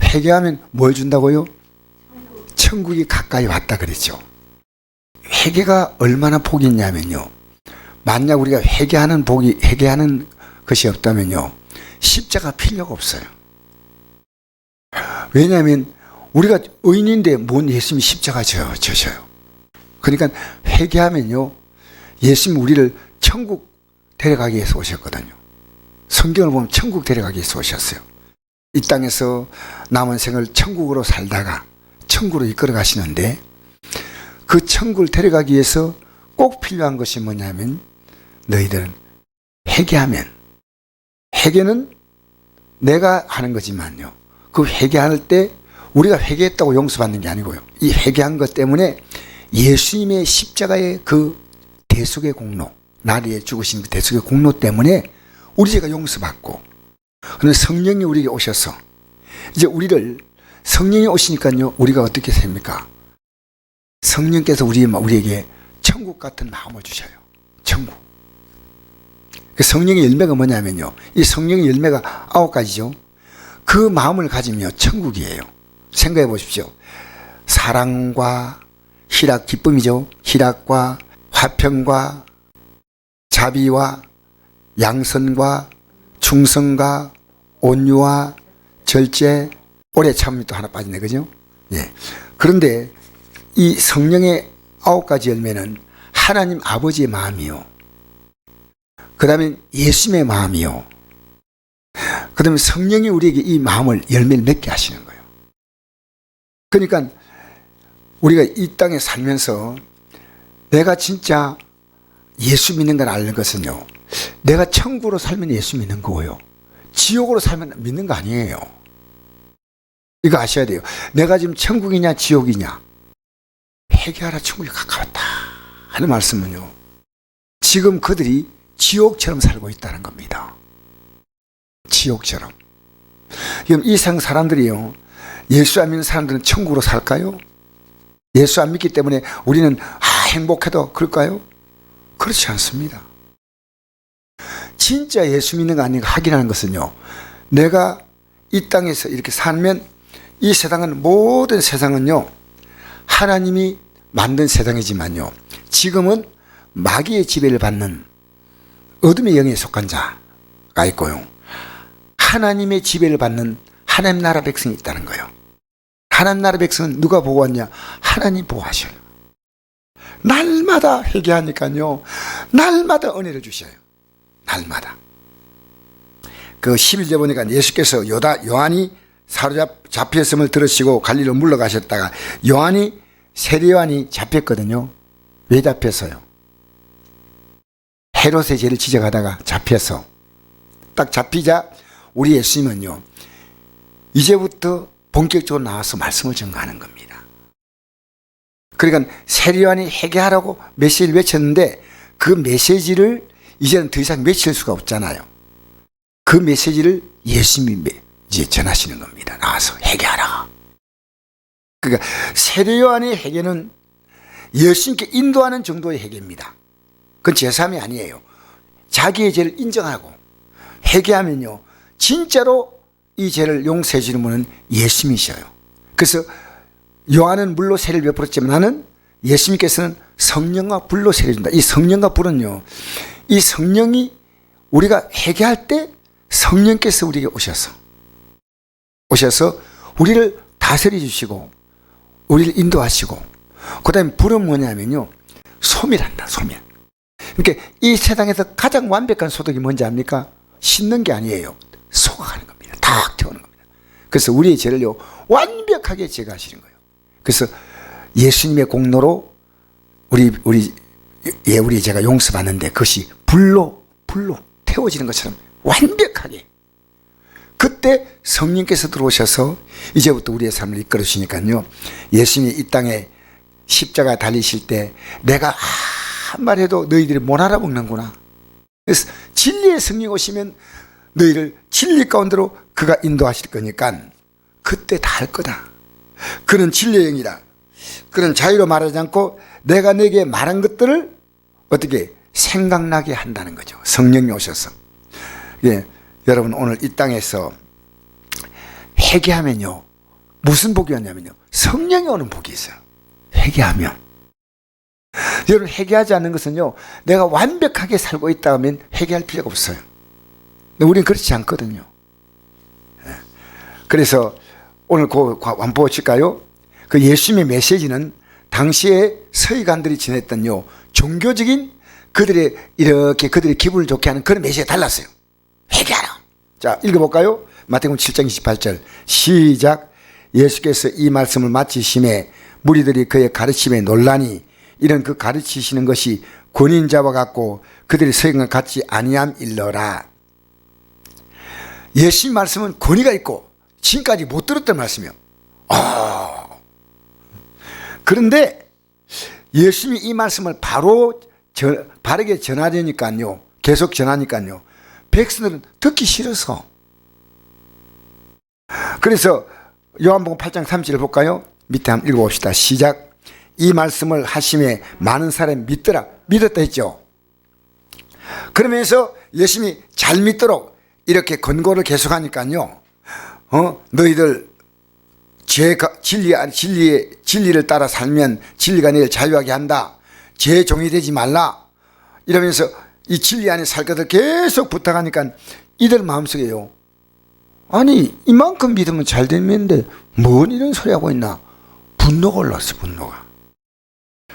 회개하면 뭘 준다고요? 천국이 가까이 왔다 그랬죠. 회개가 얼마나 복이 있냐면요. 만약 우리가 회개하는 것이 없다면요. 십자가 필요가 없어요. 왜냐하면 우리가 의인인데 뭔 예수님이 십자가 져셔요. 그러니까 회개하면요. 예수님 우리를 천국 데려가기 위해서 오셨거든요. 성경을 보면 천국 데려가기 위해서 오셨어요. 이 땅에서 남은 생을 천국으로 살다가 천국으로 이끌어 가시는데 그 천국을 데려가기 위해서 꼭 필요한 것이 뭐냐면 너희들은 회개하면, 회개는 내가 하는 거지만요. 그 회개할 때 우리가 회개했다고 용서받는 게 아니고요. 이 회개한 것 때문에 예수님의 십자가의 그 대속의 공로, 나를 위해 죽으신 그 대속의 공로 때문에 우리 죄가 용서받고, 그런데 성령이 우리에게 오셔서 이제 성령이 오시니까요. 우리가 어떻게 됩니까? 성령께서 우리에게 천국 같은 마음을 주셔요. 천국. 그 성령의 열매가 뭐냐면요. 이 성령의 열매가 9가지죠. 그 마음을 가지면 천국이에요. 생각해 보십시오. 사랑과 희락, 기쁨이죠. 희락과 화평과 자비와 양선과 충성과 온유와 절제, 오래 참음이 또 하나 빠지네, 그죠? 예. 그런데 이 성령의 9가지 열매는 하나님 아버지의 마음이요. 그 다음에 예수님의 마음이요. 그 다음에 성령이 우리에게 이 마음을 열매를 맺게 하시는 거예요. 그러니까 우리가 이 땅에 살면서 내가 진짜 예수 믿는 걸 아는 것은요. 내가 천국으로 살면 예수 믿는 거고요. 지옥으로 살면 믿는 거 아니에요. 이거 아셔야 돼요. 내가 지금 천국이냐 지옥이냐. 회개하라 천국이 가까웠다 하는 말씀은요. 지금 그들이 지옥처럼 살고 있다는 겁니다. 지옥처럼. 그럼 이 세상 사람들이요. 예수 안 믿는 사람들은 천국으로 살까요? 예수 안 믿기 때문에 우리는 행복해도 그럴까요? 그렇지 않습니다. 진짜 예수 믿는 거 아닌가 확인하는 것은요. 내가 이 땅에서 이렇게 살면 이 세상은 모든 세상은요. 하나님이 만든 세상이지만요. 지금은 마귀의 지배를 받는 어둠의 영에 속한 자가 있고요. 하나님의 지배를 받는 하나님 나라 백성이 있다는 거예요. 하나님 나라 백성은 누가 보호하냐? 하나님 보호하셔요. 날마다 회개하니까요. 날마다 은혜를 주셔요. 날마다. 그 11절 보니까 예수께서 요한이 잡혔음을 들으시고 갈릴리로 물러가셨다가 세례 요한이 잡혔거든요. 왜 잡혔어요? 헤롯의 죄를 지적하다가 잡혀서 딱 잡히자 우리 예수님은요. 이제부터 본격적으로 나와서 말씀을 전가하는 겁니다. 그러니까 세례 요한이 회개하라고 메시지를 외쳤는데 그 메시지를 이제는 더 이상 외칠 수가 없잖아요. 그 메시지를 예수님이 이제 전하시는 겁니다. 나와서 회개하라. 그러니까 세례 요한의 회개는 예수님께 인도하는 정도의 회개입니다. 그건 제3이 아니에요. 자기의 죄를 인정하고 회개하면요. 진짜로 이 죄를 용서해 주는 분은 예수님이셔요. 그래서 요한은 물로 세례를 베풀었지만 예수님께서는 성령과 불로 세례를 준다. 이 성령과 불은요. 이 성령이 우리가 회개할 때 성령께서 우리에게 오셔서 우리를 다스려 주시고 우리를 인도하시고 그 다음에 불은 뭐냐면요. 소멸한다. 소멸. 그러니까 이 세상에서 가장 완벽한 소독이 뭔지 압니까? 씻는 게 아니에요. 소각하는 겁니다. 탁 태우는 겁니다. 그래서 우리의 죄를요. 완벽하게 제거하시는 거예요. 그래서 예수님의 공로로 우리의 죄가 용서받는데 그것이 불로 태워지는 것처럼 완벽하게. 그때 성령께서 들어오셔서 이제부터 우리의 삶을 이끌어 주시니까요. 예수님이 이 땅에 십자가 달리실 때 내가 한말 해도 너희들이 못 알아먹는구나. 그래서 진리의 성령 오시면 너희를 진리 가운데로 그가 인도하실 거니까 그때 다 할 거다. 그는 진리의 영이다. 그는 자유로 말하지 않고 내가 네게 말한 것들을 어떻게 생각나게 한다는 거죠. 성령이 오셔서. 예, 여러분 오늘 이 땅에서 회개하면요. 무슨 복이 왔냐면요. 성령이 오는 복이 있어요. 회개하면. 여러분, 회개하지 않는 것은요, 내가 완벽하게 살고 있다 하면 회개할 필요가 없어요. 근데 우리는 그렇지 않거든요. 그래서 오늘 한번 보실까요? 그 예수님의 메시지는 당시에 서기관들이 지냈던요, 종교적인 그들의 기분을 좋게 하는 그런 메시지가 달랐어요. 회개하라. 자, 읽어볼까요? 마태복음 7장 28절 시작. 예수께서 이 말씀을 마치심에 무리들이 그의 가르침에 놀라니 이런 그 가르치시는 것이 권위자와 같고 그들이 서기관과 같지 아니함 일러라. 예수님 말씀은 권위가 있고 지금까지 못 들었던 말씀이요. 그런데 예수님이 이 말씀을 바르게 전하려니까요, 계속 전하니까요, 백성들은 듣기 싫어서. 그래서 요한복음 8장 3절을 볼까요? 밑에 한번 읽어봅시다. 시작. 이 말씀을 하심에 많은 사람이 믿었다 했죠. 그러면서 예수님이 잘 믿도록 이렇게 권고를 계속하니까요, 너희들 진리를 따라 살면 진리가 너희를 자유하게 한다. 죄의 종이 되지 말라. 이러면서 이 진리 안에 살 것을 계속 부탁하니까 이들 마음속에요, 아니 이만큼 믿으면 잘 되는데 뭔 이런 소리 하고 있나, 분노가 올라왔어요. 분노가.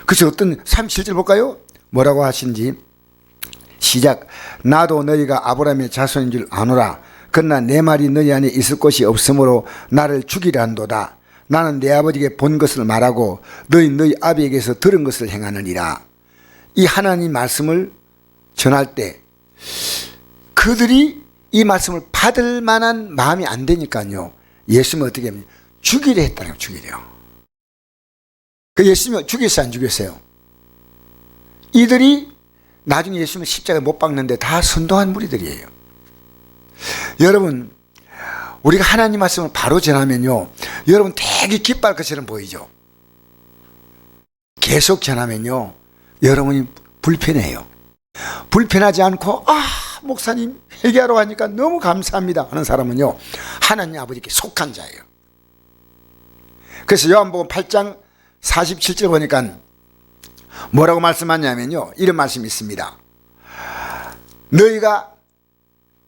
그래서 어떤 37절 볼까요? 뭐라고 하신지. 시작. 나도 너희가 아브라함의 자손인 줄 아노라. 그러나 내 말이 너희 안에 있을 곳이 없으므로 나를 죽이려 한도다. 나는 내 아버지에게 본 것을 말하고 너희 아비에게서 들은 것을 행하느니라. 이 하나님 말씀을 전할 때 그들이 이 말씀을 받을 만한 마음이 안 되니까요, 예수님은 어떻게 하면 죽이려 했다는 거예요. 죽이려. 그 예수님은 죽였어요, 안 죽였어요? 이들이 나중에 예수님을 십자가에 못 박는데 다 선동한 무리들이에요. 여러분, 우리가 하나님 말씀을 바로 전하면요, 여러분 되게 기뻐할 것처럼 보이죠. 계속 전하면요, 여러분이 불편해요. 불편하지 않고 목사님 회개하러 가니까 너무 감사합니다 하는 사람은요, 하나님 아버지께 속한 자예요. 그래서 요한복음 8장 47절 보니까 뭐라고 말씀하냐면요, 이런 말씀이 있습니다. 너희가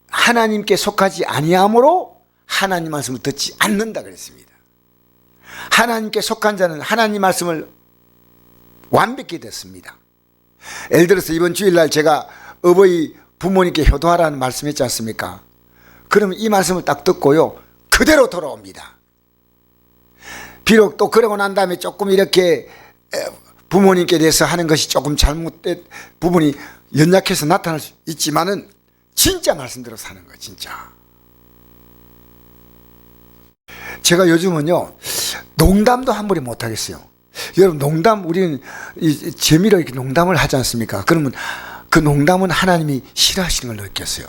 하나님께 속하지 아니함으로 하나님 말씀을 듣지 않는다 그랬습니다. 하나님께 속한 자는 하나님 말씀을 완벽히 듣습니다. 예를 들어서 이번 주일날 제가 어버이 부모님께 효도하라는 말씀했지 않습니까? 그러면 이 말씀을 딱 듣고요, 그대로 돌아옵니다. 비록 또 그러고 난 다음에 조금 이렇게 부모님께 대해서 하는 것이 조금 잘못된 부분이 연약해서 나타날 수 있지만은 진짜 말씀대로 사는 거예요. 진짜. 제가 요즘은요, 농담도 한 번에 못 하겠어요. 여러분, 우리는 재미로 이렇게 농담을 하지 않습니까? 그러면 그 농담은 하나님이 싫어하시는 걸 느꼈어요.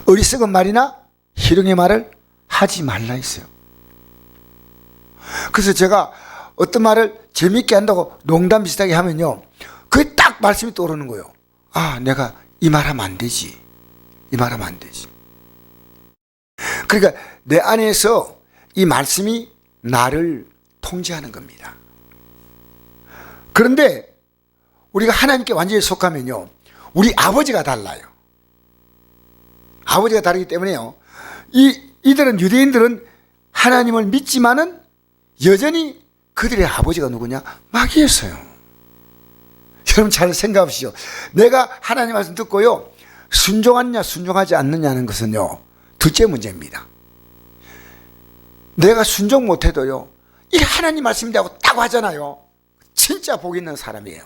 어리석은 말이나 희롱의 말을 하지 말라 했어요. 그래서 제가 어떤 말을 재미있게 한다고 농담 비슷하게 하면요, 그게 딱 말씀이 떠오르는 거예요. 내가 이 말 하면 안 되지. 이 말 하면 안 되지. 그러니까 내 안에서 이 말씀이 나를 통제하는 겁니다. 그런데 우리가 하나님께 완전히 속하면요, 우리 아버지가 달라요. 아버지가 다르기 때문에요, 이들은, 유대인들은 하나님을 믿지만은 여전히 그들의 아버지가 누구냐? 마귀였어요. 여러분 잘 생각하시죠. 내가 하나님 말씀 듣고요, 순종하느냐 순종하지 않느냐는 것은요, 둘째 문제입니다. 내가 순종 못해도요, 이 하나님 말씀이라고 딱 하잖아요. 진짜 복 있는 사람이에요.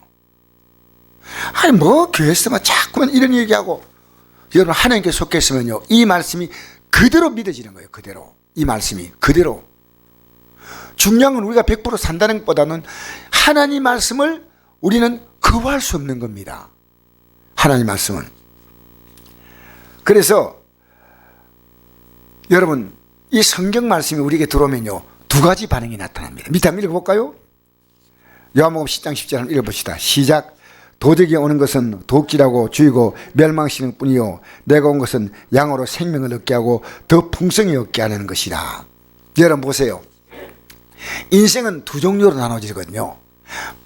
아니 뭐 교회에서만 자꾸만 이런 얘기하고. 여러분, 하나님께 속해 있으면요, 이 말씀이 그대로 믿어지는 거예요. 그대로. 이 말씀이 그대로. 중요한 건 우리가 100% 산다는 것보다는 하나님 말씀을 우리는 거부할 수 없는 겁니다. 하나님 말씀은. 그래서 여러분, 이 성경 말씀이 우리에게 들어오면요, 두 가지 반응이 나타납니다. 밑에 한번 읽어볼까요? 요한복음 10장 10절 한번 읽어봅시다. 시작. 도적이 오는 것은 도끼라고 죽이고 멸망시키는 뿐이요, 내가 온 것은 양으로 생명을 얻게 하고 더 풍성히 얻게 하는 것이라. 여러분 보세요. 인생은 두 종류로 나눠지거든요.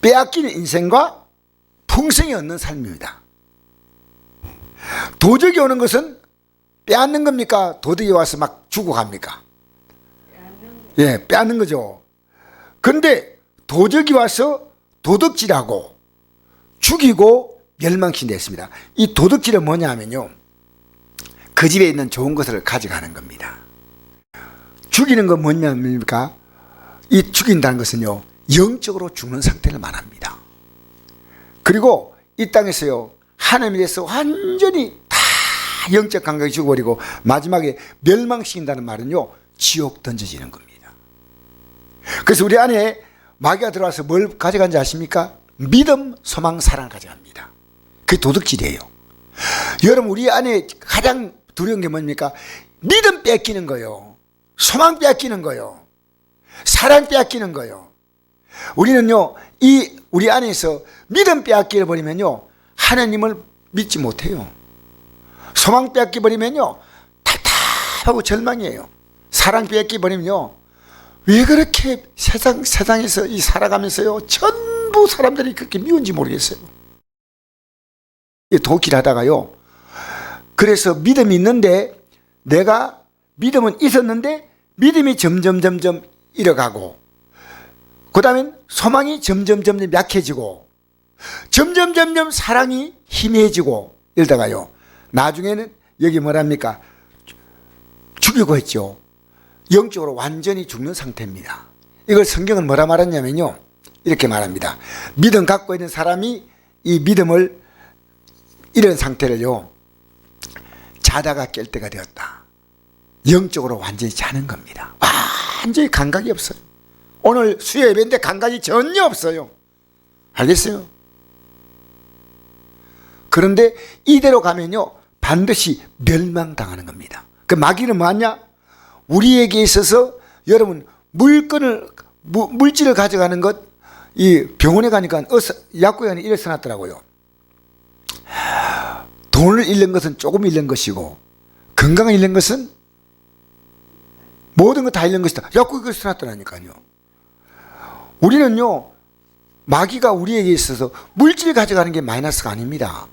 빼앗기는 인생과 풍성이 얻는 삶입니다. 도적이 오는 것은 빼앗는 겁니까? 도둑이 와서 막 주고 갑니까? 예, 빼앗는 거죠. 그런데 도적이 와서 도둑질하고 죽이고 멸망시킨다 했습니다. 이 도둑질은 뭐냐 하면요, 그 집에 있는 좋은 것을 가져가는 겁니다. 죽이는 건 뭐냐입니까? 이 죽인다는 것은요, 영적으로 죽는 상태를 말합니다. 그리고 이 땅에서요, 하나님에 대해서 완전히 다 영적 감각이 죽어버리고 마지막에 멸망시킨다는 말은요, 지옥 던져지는 겁니다. 그래서 우리 안에 마귀가 들어와서 뭘 가져간지 아십니까? 믿음, 소망, 사랑을 가져갑니다. 그게 도둑질이에요. 여러분, 우리 안에 가장 두려운 게 뭡니까? 믿음 뺏기는 거요, 소망 뺏기는 거요, 사랑 뺏기는 거요. 우리는요, 이 우리 안에서 믿음 빼앗겨 버리면요, 하나님을 믿지 못해요. 소망 빼앗겨 버리면요, 답답하고 절망이에요. 사랑 빼앗겨 버리면요, 왜 그렇게 세상에서 이 살아가면서요, 전부 사람들이 그렇게 미운지 모르겠어요. 도끼를 하다가요, 그래서 믿음이 있는데, 내가 믿음은 있었는데 믿음이 점점 잃어가고, 그 다음엔 소망이 점점 약해지고, 점점 사랑이 희미해지고 이러다가요, 나중에는 여기 뭐랍니까? 죽이고 했죠. 영적으로 완전히 죽는 상태입니다. 이걸 성경은 뭐라 말했냐면요, 이렇게 말합니다. 믿음 갖고 있는 사람이 이 믿음을 이런 상태를요, 자다가 깰 때가 되었다. 영적으로 완전히 자는 겁니다. 완전히 감각이 없어요. 오늘 수요 예배인데 감각이 전혀 없어요. 알겠어요? 그런데 이대로 가면요, 반드시 멸망당하는 겁니다. 그 마귀는 뭐냐? 우리에게 있어서 여러분, 물질을 가져가는 것, 이 병원에 가니까 약국에 가니까 이래 써놨더라고요. 돈을 잃는 것은 조금 잃는 것이고, 건강을 잃는 것은 모든 것 다 잃는 것이다. 약국에 그걸 써놨더라니까요. 우리는요, 마귀가 우리에게 있어서 물질 가져가는 게 마이너스가 아닙니다.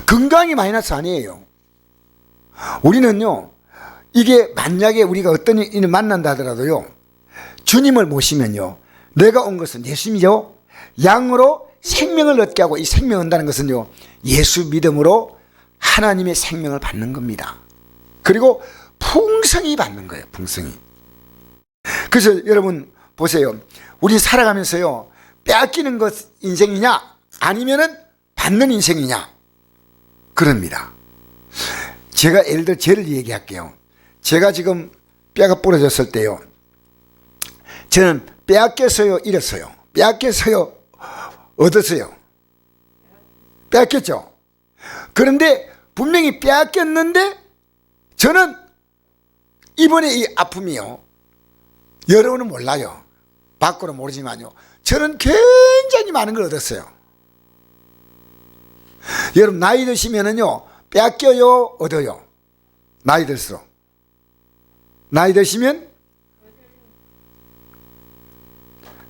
건강이 마이너스 아니에요. 우리는요, 이게 만약에 우리가 어떤 일을 만난다 하더라도요, 주님을 모시면요, 내가 온 것은 예수님이요, 양으로 생명을 얻게 하고, 이 생명을 얻는다는 것은요, 예수 믿음으로 하나님의 생명을 받는 겁니다. 그리고 풍성히 받는 거예요. 풍성히. 그래서 여러분 보세요. 우리 살아가면서요, 빼앗기는 것 인생이냐 아니면은 받는 인생이냐, 그럽니다. 제가 예를 들어 저를 얘기할게요. 제가 지금 뼈가 부러졌을 때요, 저는 빼앗겼어요, 잃었어요? 빼앗겼어요, 얻었어요? 빼앗겼죠. 그런데 분명히 빼앗겼는데 저는 이번에 이 아픔이요, 여러분은 몰라요, 밖으로 모르지만요, 저는 굉장히 많은 걸 얻었어요. 여러분, 나이 드시면은요, 빼앗겨요, 얻어요? 나이 들수록. 나이 드시면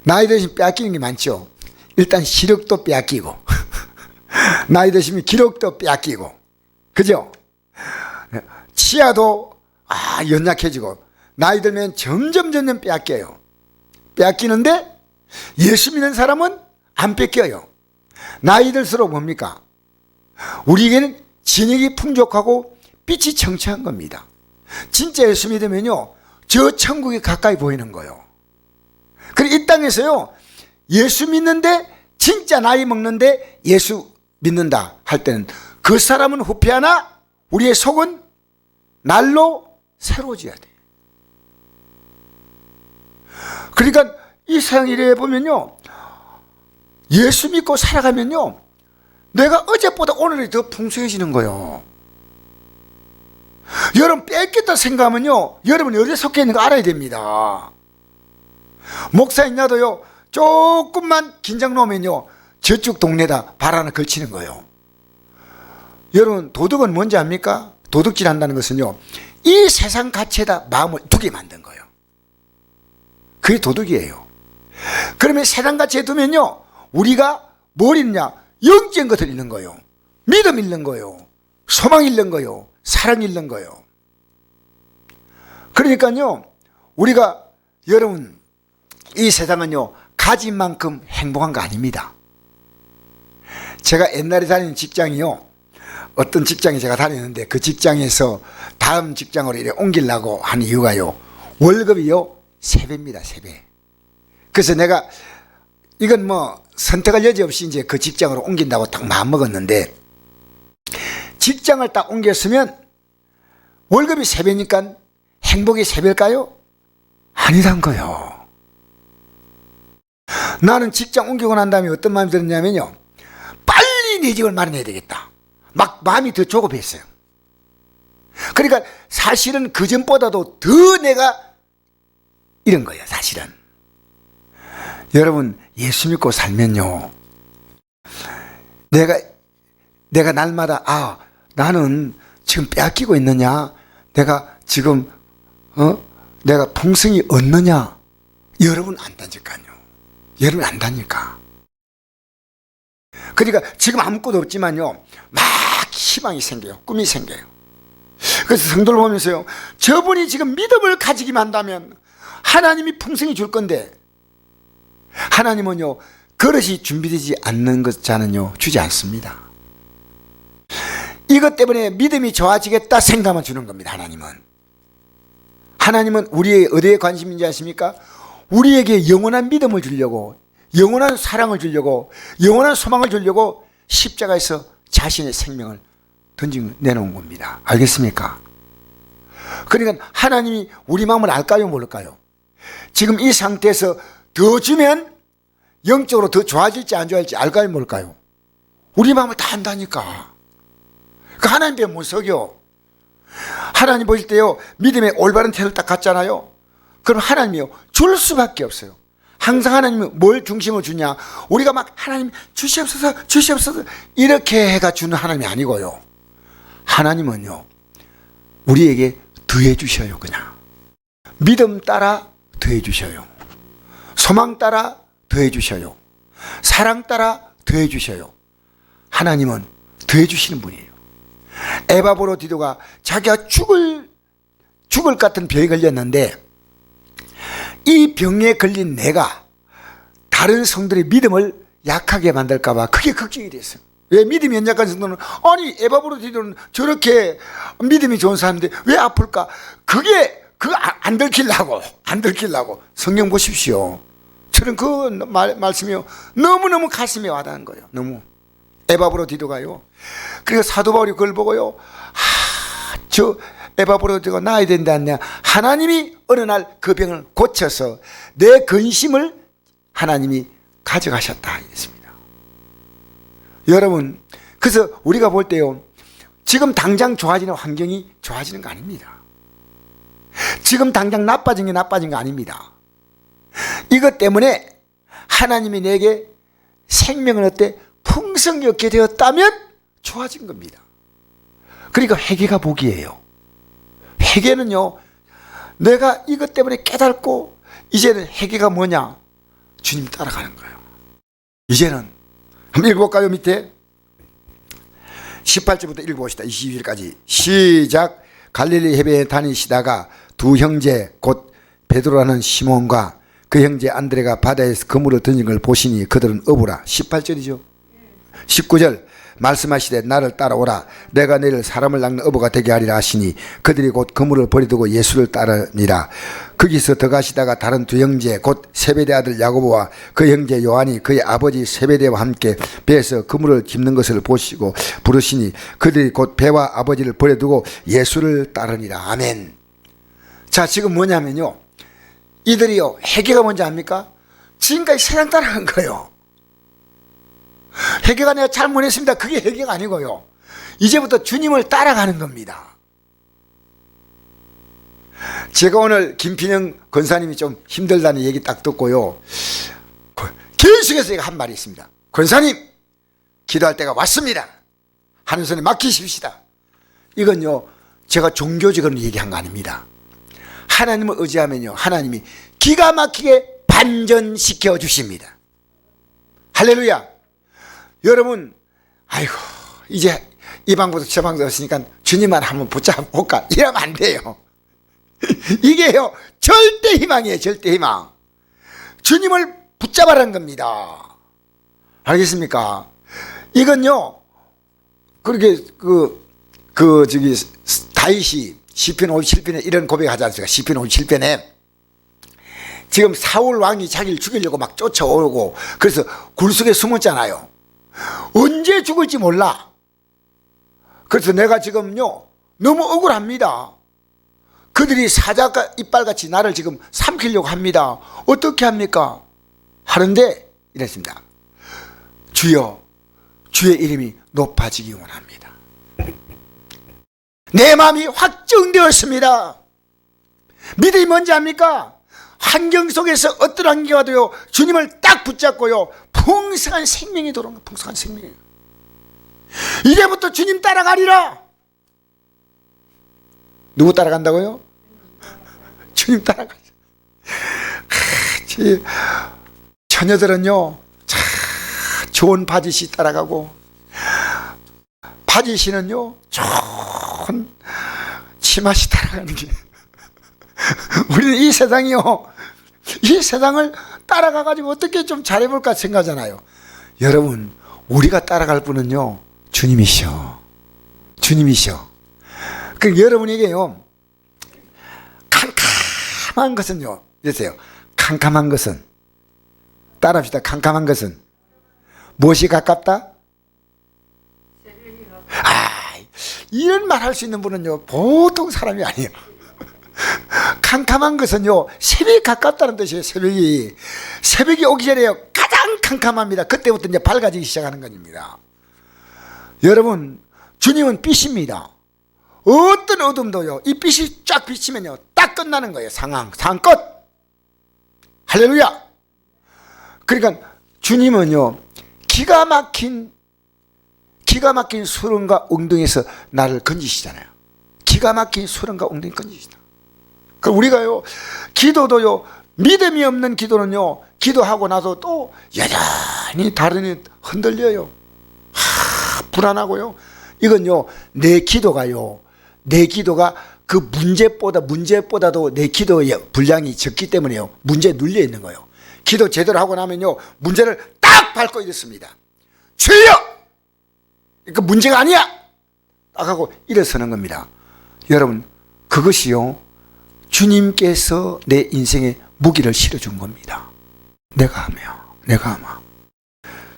빼앗기는 게 많죠. 일단 시력도 빼앗기고 나이 드시면 기력도 빼앗기고, 그죠? 치아도 연약해지고, 나이 들면 점점 빼앗겨요. 빼앗기는데 예수 믿는 사람은 안 뺏겨요. 나이 들수록 뭡니까? 우리에게는 진액이 풍족하고 빛이 청청한 겁니다. 진짜 예수 믿으면요, 저 천국이 가까이 보이는 거예요. 그리고 이 땅에서요, 예수 믿는데, 진짜 나이 먹는데 예수 믿는다 할 때는 그 사람은 후패하나 우리의 속은 날로 새로워져야 돼. 그러니까 이 세상 일에 보면요, 예수 믿고 살아가면요, 내가 어제보다 오늘이 더 풍성해지는 거예요. 여러분, 뺏겼다 생각하면요, 여러분이 어디에 속해 있는 거 알아야 됩니다. 목사인 나도요, 조금만 긴장 놓으면요, 저쪽 동네다 발 하나 걸치는 거예요. 여러분, 도둑은 뭔지 압니까? 도둑질 한다는 것은요, 이 세상 가치에다 마음을 두게 만든 거예요. 그게 도덕이에요. 그러면 세상같이 해두면요, 우리가 뭘 잃냐? 영적인 것을 잃는 거예요. 믿음 잃는 거예요. 소망 잃는 거예요. 사랑 잃는 거예요. 그러니까요, 우리가, 여러분, 이 세상은요, 가진 만큼 행복한 거 아닙니다. 제가 옛날에 다니는 직장이요, 어떤 직장에 제가 다녔는데 그 직장에서 다음 직장으로 이렇게 옮기려고 하는 이유가요, 월급이요 3배입니다. 3배. 그래서 내가 이건 뭐 선택할 여지 없이 이제 그 직장으로 옮긴다고 딱 마음먹었는데, 직장을 딱 옮겼으면 월급이 3배니까 행복이 3배일까요? 아니란 거요. 나는 직장 옮기고 난 다음에 어떤 마음이 들었냐면요, 빨리 내 집을 마련해야 되겠다. 막 마음이 더 조급했어요. 그러니까 사실은 그 전보다도 더 내가 이런 거예요, 사실은. 여러분, 예수 믿고 살면요, 내가 날마다, 아, 나는 지금 빼앗기고 있느냐? 내가 지금, 내가 풍성이 얻느냐? 여러분 안다니까요. 여러분 안다니까. 그러니까 지금 아무것도 없지만요, 막 희망이 생겨요. 꿈이 생겨요. 그래서 성도를 보면서요, 저분이 지금 믿음을 가지기만 한다면 하나님이 풍성히 줄 건데, 하나님은요, 그릇이 준비되지 않는 것자는요 주지 않습니다. 이것 때문에 믿음이 좋아지겠다 생각만 주는 겁니다. 하나님은 우리의 어디에 관심인지 아십니까? 우리에게 영원한 믿음을 주려고, 영원한 사랑을 주려고, 영원한 소망을 주려고 십자가에서 자신의 생명을 내놓은 겁니다. 알겠습니까? 그러니까 하나님이 우리 마음을 알까요, 모를까요? 지금 이 상태에서 더 주면 영적으로 더 좋아질지 안 좋아질지 알까요, 모를까요? 우리 마음을 다 안다니까. 그 하나님 배에 못 속여. 하나님 보실 때요, 믿음의 올바른 태를 딱 갖잖아요. 그럼 하나님이요, 줄 수밖에 없어요. 항상 하나님은 뭘 중심으로 주냐? 우리가 막 하나님 주시옵소서, 주시옵소서 이렇게 해가 주는 하나님이 아니고요. 하나님은요, 우리에게 더해 주셔요. 그냥 믿음 따라 더해 주셔요. 소망 따라 더해 주셔요. 사랑 따라 더해 주셔요. 하나님은 더해 주시는 분이에요. 에바브로디도가 자기가 죽을 것 같은 병에 걸렸는데, 이 병에 걸린 내가 다른 성들의 믿음을 약하게 만들까 봐 그게 걱정이 됐어요. 왜? 믿음이 연약한 성도는, 아니 에바브로디도는 저렇게 믿음이 좋은 사람인데 왜 아플까? 그게 안 들키려고 성경 보십시오. 저는 그 말씀이 너무너무 가슴에 와닿는 거예요. 너무. 에바브로디도가요, 그래서 사도 바울이 그걸 보고요, 저 에바브로디도가 나아야 된다 않냐? 하나님이 어느 날 그 병을 고쳐서 내 근심을 하나님이 가져가셨다 했습니다. 여러분, 그래서 우리가 볼 때요, 지금 당장 좋아지는 환경이 좋아지는 거 아닙니다. 지금 당장 나빠진 거 아닙니다. 이것 때문에 하나님이 내게 생명을 얻되 풍성히 얻게 되었다면 좋아진 겁니다. 그러니까 회개가 복이에요. 회개는요, 내가 이것 때문에 깨닫고 이제는 회개가 뭐냐? 주님 따라가는 거예요. 이제는 한번 읽어볼까요? 밑에 18절부터 읽어봅시다. 22절까지 시작. 갈릴리 해변에 다니시다가 두 형제 곧 베드로라는 시몬과 그 형제 안드레가 바다에서 그물을 던진 걸 보시니 그들은 어부라. 18절이죠. 19절 말씀하시되 나를 따라오라. 내가 너희를 사람을 낚는 어부가 되게 하리라 하시니 그들이 곧 그물을 버리두고 예수를 따르니라. 거기서 더 가시다가 다른 두 형제 곧 세베대 아들 야고보와 그 형제 요한이 그의 아버지 세베대와 함께 배에서 그물을 짚는 것을 보시고 부르시니 그들이 곧 배와 아버지를 버려두고 예수를 따르니라. 아멘. 자, 지금 뭐냐면요, 이들이요, 회개가 뭔지 압니까? 지금까지 세상 따라간 거예요. 회개가 내가 잘못했습니다, 그게 회개가 아니고요, 이제부터 주님을 따라가는 겁니다. 제가 오늘 김필영 권사님이 좀 힘들다는 얘기 딱 듣고요, 계속해서 한 말이 있습니다. 권사님, 기도할 때가 왔습니다. 하는 손에 맡기십시다. 이건요, 제가 종교적으로 얘기한 거 아닙니다. 하나님을 의지하면요, 하나님이 기가 막히게 반전시켜 주십니다. 할렐루야. 여러분, 아이고, 이제 이 방법도 저 방법도 없으니까 주님만 한번 붙잡아볼까? 이러면 안 돼요. 이게요, 절대 희망이에요. 절대 희망. 주님을 붙잡아라는 겁니다. 알겠습니까? 이건요, 그렇게 저기 다윗이 시편 57편에 이런 고백하지 않습니까? 시편 57편에 지금 사울 왕이 자기를 죽이려고 막 쫓아오고 그래서 굴속에 숨었잖아요. 언제 죽을지 몰라. 그래서 내가 지금요 너무 억울합니다. 그들이 사자가 이빨같이 나를 지금 삼키려고 합니다. 어떻게 합니까? 하는데 이랬습니다. 주여, 주의 이름이 높아지기 원합니다. 내 마음이 확정되었습니다. 믿음이 뭔지 압니까? 환경 속에서 어떤 환경이 와도요 주님을 딱 붙잡고요 풍성한 생명이 들어오는 거예요. 풍성한 생명이. 이제부터 주님 따라가리라. 누구 따라간다고요? 주님 따라가리라. 처녀들은요 좋은 바지씨 따라가고 바지씨는요 좋은 치마씨 따라가는 게 우리는 이 세상이요 이 세상을 따라가가지고 어떻게 좀 잘해볼까 생각하잖아요. 여러분, 우리가 따라갈 분은요 주님이셔. 주님이셔. 그 여러분에게요 캄캄한 것은요 이러세요. 캄캄한 것은 따라합시다. 캄캄한 것은 무엇이 가깝다? 이런 말 할 수 있는 분은요 보통 사람이 아니에요. 캄캄한 것은요 새벽이 가깝다는 뜻이에요. 새벽이 오기 전에요 가장 캄캄합니다. 그때부터 이제 밝아지기 시작하는 겁니다. 여러분, 주님은 빛입니다. 어떤 어둠도요 이 빛이 쫙 비치면요 딱 끝나는 거예요. 상황 끝. 할렐루야. 그러니까 주님은요 기가 막힌 수렁과 웅덩이에서 나를 건지시잖아요. 기가 막힌 수렁과 웅덩이 건지시다. 그럼 우리가요 기도도요 믿음이 없는 기도는요 기도하고 나서 또 여전히 다른이 흔들려요. 불안하고요. 이건요 내 기도가 그 문제보다도 내 기도의 분량이 적기 때문에요 문제에 눌려 있는 거예요. 기도 제대로 하고 나면요 문제를 딱 밟고 이랬습니다. 주여! 그 문제가 아니야! 딱 하고 일어서는 겁니다. 여러분, 그것이요 주님께서 내 인생에 무기를 실어준 겁니다. 내가 하마.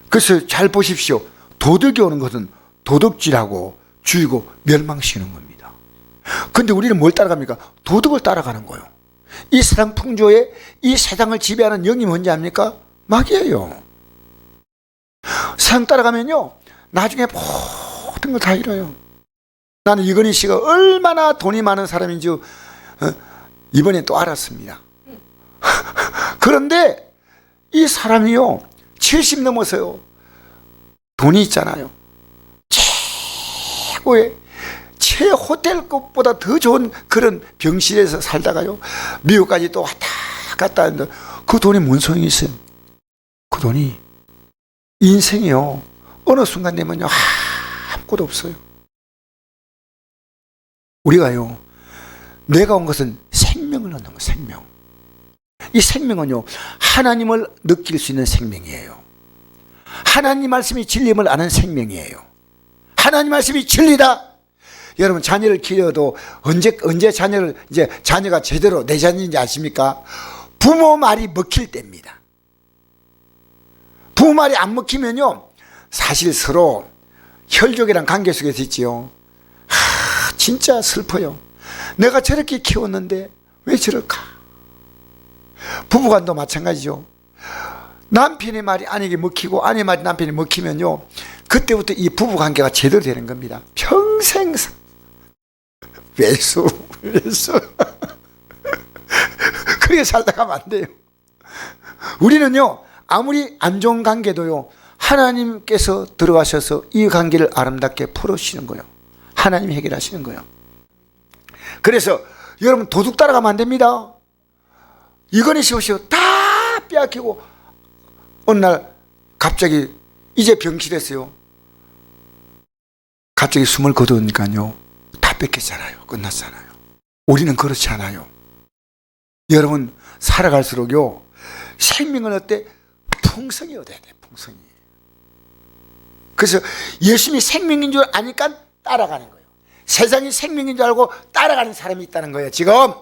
그래서 잘 보십시오. 도덕이 오는 것은 도덕질하고 죽이고 멸망시키는 겁니다. 근데 우리는 뭘 따라갑니까? 도덕을 따라가는 거예요. 이 세상 풍조에 이 세상을 지배하는 영이 뭔지 압니까? 마귀예요. 세상 따라가면요 나중에 모든 걸 다 잃어요. 나는 이건희 씨가 얼마나 돈이 많은 사람인지 이번에 또 알았습니다. 그런데 이 사람이요 70 넘어서요 돈이 있잖아요. 최 호텔급보다 더 좋은 그런 병실에서 살다가요 미국까지 또 왔다 갔다 하는데 그 돈이 뭔 소용이 있어요? 그 돈이 인생이요 어느 순간 되면요 아무것도 없어요. 우리가요 내가 온 것은 생명을 얻는 거예요. 생명. 이 생명은요 하나님을 느낄 수 있는 생명이에요. 하나님 말씀이 진리임을 아는 생명이에요. 하나님 말씀이 진리다. 여러분, 자녀를 키워도 언제 자녀가 제대로 내 자녀인지 아십니까? 부모 말이 먹힐 때입니다. 부모 말이 안 먹히면요 사실 서로 혈족이란 관계 속에서 있지요. 진짜 슬퍼요. 내가 저렇게 키웠는데 왜 저럴까? 부부간도 마찬가지죠. 남편의 말이 아내에게 먹히고 아내 말이 남편이 먹히면요 그때부터 이 부부관계가 제대로 되는 겁니다. 평생 외수 그렇게 살다 가면 안 돼요. 우리는요 아무리 안 좋은 관계도요 하나님께서 들어가셔서 이 관계를 아름답게 풀어주시는 거예요. 하나님이 해결하시는 거예요. 그래서 여러분 도둑 따라가면 안 됩니다. 이거니 시오시오 다 빼앗기고 어느 날 갑자기 이제 병실했어요. 갑자기 숨을 거두니까요 다 뺏겼잖아요. 끝났잖아요. 우리는 그렇지 않아요. 여러분 살아갈수록요 생명은 어때? 풍성이 얻어야 돼. 풍성이. 그래서 예수님이 생명인 줄 아니까 따라가는 거예요. 세상이 생명인 줄 알고 따라가는 사람이 있다는 거예요. 지금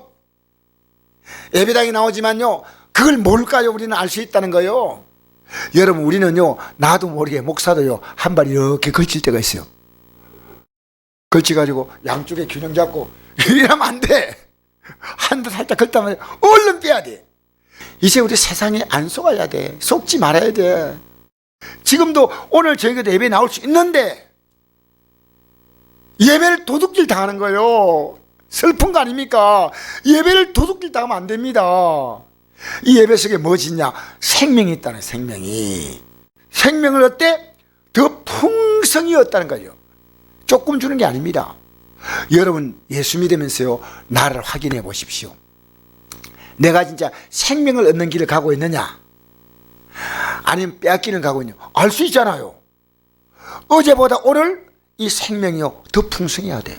예배당에 나오지만요 그걸 뭘까요? 우리는 알 수 있다는 거예요. 여러분 우리는요 나도 모르게 목사도요 한 발 이렇게 걸칠 때가 있어요. 걸쳐가지고 양쪽에 균형 잡고 이러면 안 돼. 한 대 살짝 걸다면 얼른 빼야 돼. 이제 우리 세상에 안 속아야 돼. 속지 말아야 돼. 지금도 오늘 저희가 예배 나올 수 있는데 예배를 도둑질 당하는 거예요. 슬픈 거 아닙니까? 예배를 도둑질 당하면 안 됩니다. 이 예배 속에 뭐 짓냐? 생명이 있다는 생명이. 생명을 어때? 더 풍성히 얻다는 거죠. 조금 주는 게 아닙니다. 여러분 예수 믿으면서요 나를 확인해 보십시오. 내가 진짜 생명을 얻는 길을 가고 있느냐 아니면 빼앗기는 가고 있느냐 알 수 있잖아요. 어제보다 오늘 이 생명이요 더 풍성해야 돼.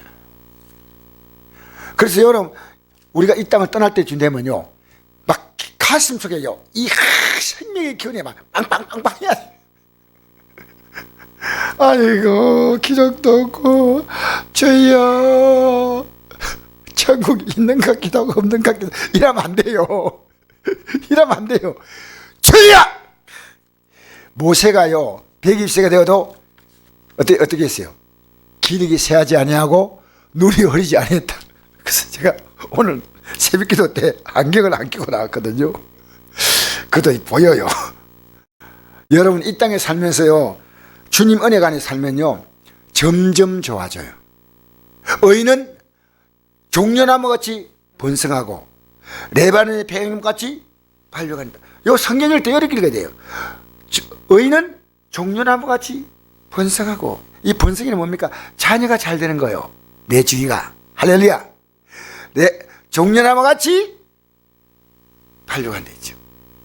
그래서 여러분 우리가 이 땅을 떠날 때쯤 되면요 막 가슴 속에요 이 생명의 기운이 막 빵빵빵빵 해야 돼. 아이고 기적도 없고 주여 천국이 있는 것 같기도 하고 없는 것 같기도 하고 이러면 안 돼요. 이러면 안 돼요. 주여! 모세가요 120세가 되어도 어떻게 했어요? 기력이 쇠하지 아니하고 눈이 흐리지 아니했다. 그래서 제가 오늘 새벽기도 때 안경을 안 끼고 나왔거든요. 그것도 보여요. 여러분 이 땅에 살면서요 주님 은혜가 안에 살면요 점점 좋아져요. 의인은 종려나무같이 번성하고 레바논의 백향나무같이 발려간다. 요 성경을 더 이렇게 읽어야 돼요. 의인은 종려나무같이 번성하고 이 번성이는 뭡니까? 자녀가 잘 되는 거예요. 내 주위가. 할렐루야. 종려나무같이 발려간다 했죠.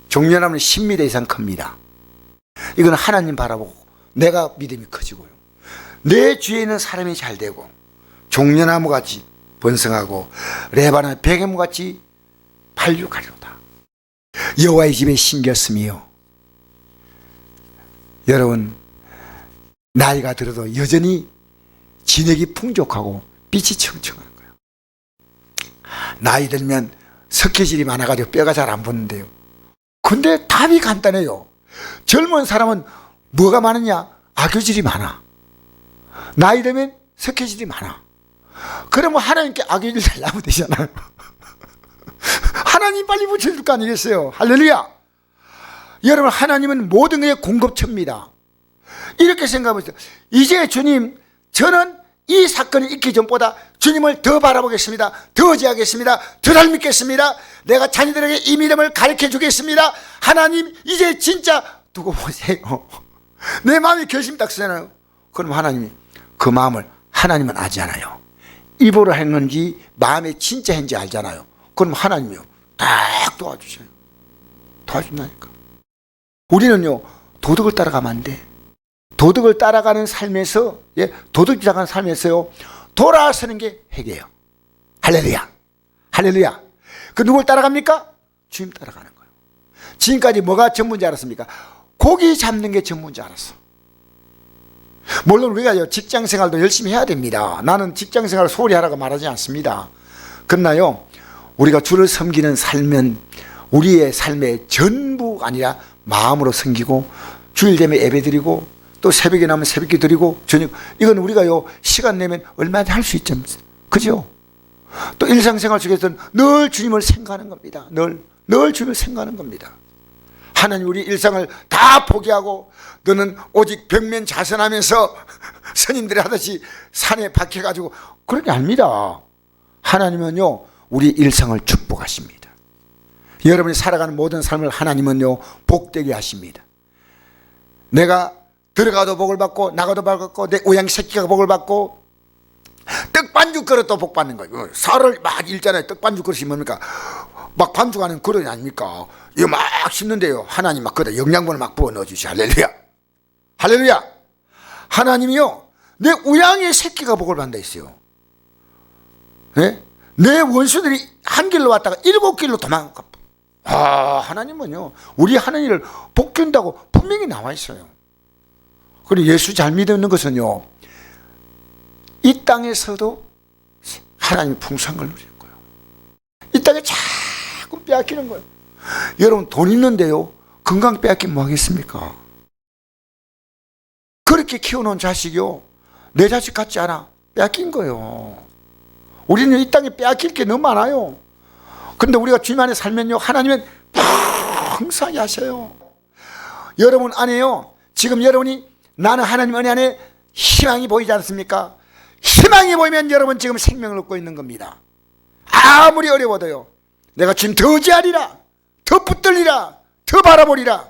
종려나무는 10m 이상 큽니다. 이건 하나님 바라보고 내가 믿음이 커지고요. 내 주위에 있는 사람이 잘 되고 종려나무같이 번성하고 레바논 백향나무같이 발육하리로다. 여호와의 집에 심겼으며. 여러분 나이가 들어도 여전히 진액이 풍족하고 빛이 청청한 거예요. 나이 들면 석회질이 많아가지고 뼈가 잘 안 붙는데요. 근데 답이 간단해요. 젊은 사람은 뭐가 많으냐? 악교질이 많아. 나이 들면 석회질이 많아. 그러면 하나님께 악교질 달라면 되잖아요. 하나님 빨리 붙여줄 거 아니겠어요? 할렐루야. 여러분 하나님은 모든 것의 공급처입니다. 이렇게 생각해보세요. 이제 주님 저는 이 사건이 있기 전보다 주님을 더 바라보겠습니다. 더 의지하겠습니다. 더 잘 믿겠습니다. 내가 자녀들에게 이 믿음을 가르쳐 주겠습니다. 하나님 이제 진짜 두고 보세요. 내 마음이 결심 딱 쓰잖아요. 그럼 하나님이 그 마음을 하나님은 아잖아요. 입으로 했는지 마음에 진짜 했는지 알잖아요. 그럼 하나님이요 딱 도와주셔요. 도와준다니까. 우리는요 도덕을 따라가면 안 돼. 도덕을 따라가는 삶에서 도덕 따라가는 삶에서요 돌아서는 게 회개예요. 할렐루야. 할렐루야. 그 누굴 따라갑니까? 주님 따라가는 거예요. 지금까지 뭐가 전부인지 알았습니까? 고기 잡는 게 전부인지 알았어. 물론 우리가 직장생활도 열심히 해야 됩니다. 나는 직장생활을 소홀히 하라고 말하지 않습니다. 그러나요 우리가 주를 섬기는 삶은 우리의 삶의 전부가 아니라 마음으로 섬기고 주일 되면 예배 드리고 또 새벽에 나면 새벽에 드리고 저녁 이건 우리가요 시간 내면 얼마든지 할 수 있죠. 그죠? 또 일상생활 속에서는 늘 주님을 생각하는 겁니다. 늘 주님을 생각하는 겁니다. 하나님 우리 일상을 다 포기하고 너는 오직 벽면 자선하면서 스님들이 하듯이 산에 박혀가지고 그런 게 아닙니다. 하나님은요 우리 일상을 축복하십니다. 여러분이 살아가는 모든 삶을 하나님은요 복되게 하십니다. 내가 들어가도 복을 받고 나가도 복을 받고 내 우양 새끼가 복을 받고 떡반죽 그릇도 복 받는 거예요. 살을 막 읽잖아요. 떡반죽 그릇이 뭡니까? 막 반죽하는 그릇이 아닙니까? 이거 막 씹는데요. 하나님 막 거기다 영양분을 막 부어 넣어주시. 할렐루야. 할렐루야. 하나님이요, 내 우양의 새끼가 복을 받는다 했어요. 네? 내 원수들이 한 길로 왔다가 7길로 도망가. 하나님은요, 우리 하나님을 복 준다고 분명히 나와 있어요. 그리고 예수 잘 믿는 것은요, 이 땅에서도 하나님이 풍성한 걸 누리는 거예요. 이 땅에 자꾸 빼앗기는 거예요. 여러분, 돈 있는데요, 건강 빼앗기면 뭐 하겠습니까? 그렇게 키워놓은 자식이요, 내 자식 같지 않아. 빼앗긴 거예요. 우리는 이 땅에 빼앗길 게 너무 많아요. 근데 우리가 주님 안에 살면요, 하나님은 풍성하게 하셔요. 여러분 안에요, 지금 여러분이 나는 하나님 은혜 안에 희망이 보이지 않습니까? 희망이 보이면 여러분 지금 생명을 얻고 있는 겁니다. 아무리 어려워도요, 내가 지금 더 의지하리라, 더 붙들리라, 더 바라보리라.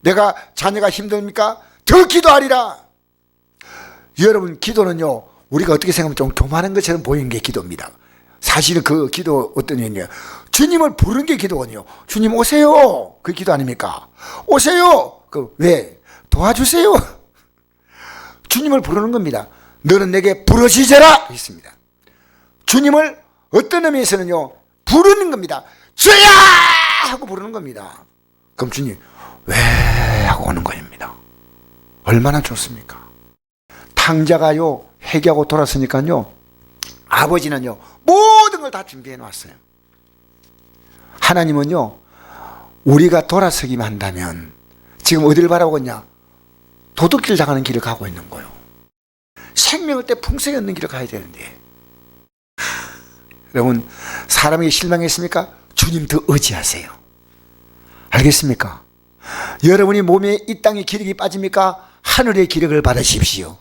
내가 자녀가 힘듭니까? 더 기도하리라. 여러분, 기도는요, 우리가 어떻게 생각하면 좀 교만한 것처럼 보이는 게 기도입니다. 사실은 그 기도 어떤 의미예요? 주님을 부르는 게 기도거든요. 주님 오세요. 그 기도 아닙니까? 오세요. 왜? 도와주세요. 주님을 부르는 겁니다. 너는 내게 부르짖어라 했습니다. 주님을 어떤 의미에서는요, 부르는 겁니다. 주야! 하고 부르는 겁니다. 그럼 주님 왜? 하고 오는 겁니다. 얼마나 좋습니까? 탕자가요, 회개하고 돌았으니까요, 아버지는요, 모든 걸 다 준비해 놨어요. 하나님은요, 우리가 돌아서기만 한다면 지금 어디를 바라보고 있냐? 도둑질 당하는 길을 가고 있는 거예요. 생명을 때 풍성히 얻는 길을 가야 되는데, 여러분, 사람에게 실망했습니까? 주님 더 의지하세요. 알겠습니까? 여러분이 몸에 이 땅의 기력이 빠집니까? 하늘의 기력을 받으십시오.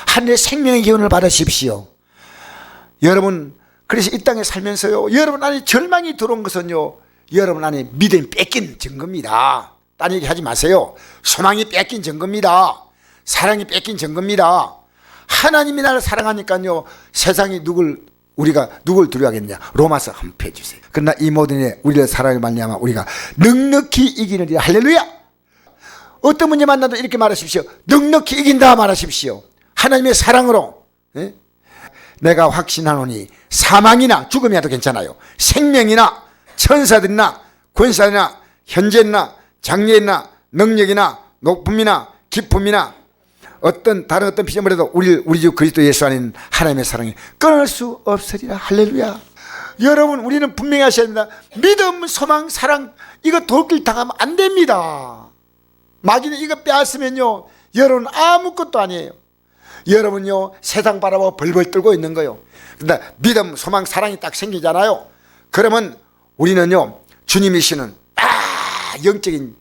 하늘의 생명의 기운을 받으십시오. 여러분, 그래서 이 땅에 살면서요, 여러분 안에 절망이 들어온 것은요, 여러분 안에 믿음이 뺏긴 증거입니다. 딴 얘기 하지 마세요. 소망이 뺏긴 증거입니다. 사랑이 뺏긴 증거입니다. 하나님이 나를 사랑하니까요, 세상이 우리가 누굴 두려워하겠냐? 로마서 한번 펴주세요. 그러나 이 모든 일 우리를 사랑을 말미암아 우리가 넉넉히 이기느니라. 할렐루야. 어떤 문제 만나도 이렇게 말하십시오. 넉넉히 이긴다 말하십시오. 하나님의 사랑으로. 예? 내가 확신하노니 사망이나 죽음이라도 괜찮아요. 생명이나 천사들이나 권사들이나 현재나 장래나 능력이나 높음이나 깊음이나 다른 어떤 피조물에도 우리 주 그리스도 예수 안에 있는 하나님의 사랑이 끊을 수 없으리라. 할렐루야. 여러분, 우리는 분명히 하셔야 됩니다. 믿음, 소망, 사랑, 이거 돌길 당하면 안 됩니다. 마귀는 이거 빼앗으면요, 여러분 아무것도 아니에요. 여러분요, 세상 바라보고 벌벌 떨고 있는 거예요. 근데 믿음, 소망, 사랑이 딱 생기잖아요. 그러면 우리는요, 주님이시는 영적인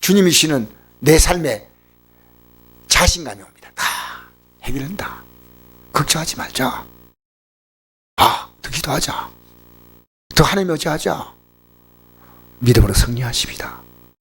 주님이시는 내 삶에 자신감이 옵니다. 다 해결한다. 걱정하지 말자. 더 기도하자. 더 하나님 의지하자. 믿음으로 승리하십니다.